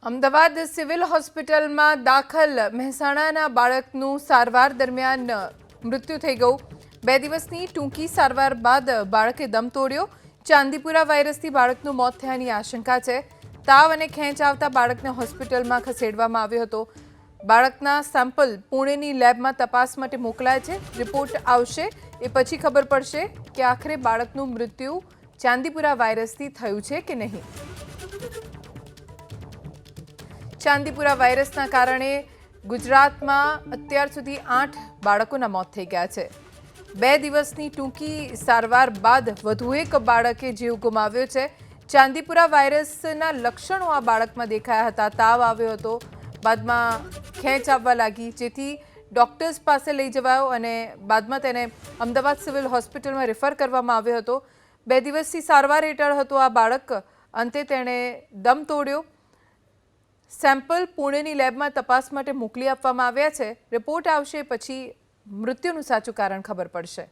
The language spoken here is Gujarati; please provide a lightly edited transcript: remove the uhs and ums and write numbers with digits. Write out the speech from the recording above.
અમદાવાદ સિવિલ હોસ્પિટલમાં દાખલ મહેસાણાના બાળકનું સારવાર દરમિયાન મૃત્યુ થઈ ગયું। 2 દિવસની ટૂંકી સારવાર બાદ બાળકે દમ તોડ્યો। ચાંદીપુરા વાયરસથી બાળકનું મોત થયાની આશંકા છે। તાવ અને ખેંચ આવતા બાળકને હોસ્પિટલમાં ખસેડવામાં આવ્યો હતો। બાળકના સેમ્પલ પુણેની લેબમાં તપાસ માટે મોકલાયા છે। રિપોર્ટ આવશે એ પછી ખબર પડશે કે આખરે બાળકનું મૃત્યુ ચાંદીપુરા વાયરસથી થયું છે કે નહીં। ચાંદીપુરા વાયરસના કારણે ગુજરાતમાં અત્યાર સુધી 8 બાળકોના મોત થઈ ગયા છે। 2 દિવસની ટૂંકી સારવાર બાદ વધુ એક બાળકે જીવ ગુમાવ્યો છે। ચાંદીપુરા વાયરસના લક્ષણો આ બાળકમાં દેખાયા હતા। તાવ આવ્યો હતો, બાદમાં ખેંચ આવવા લાગી, જેથી ડોક્ટર્સ પાસે લઈ જવાયો અને બાદમાં તેને અમદાવાદ સિવિલ હોસ્પિટલમાં રેફર કરવામાં આવ્યો હતો। 2 દિવસથી સારવાર હેઠળ હતો આ બાળક। અંતે તેણે દમ તોડ્યો। સેમ્પલ પુણેની લેબમાં તપાસ માટે મોકલી આપવામાં આવ્યા છે। રિપોર્ટ આવશે પછી મૃત્યુનું સાચું કારણ ખબર પડશે।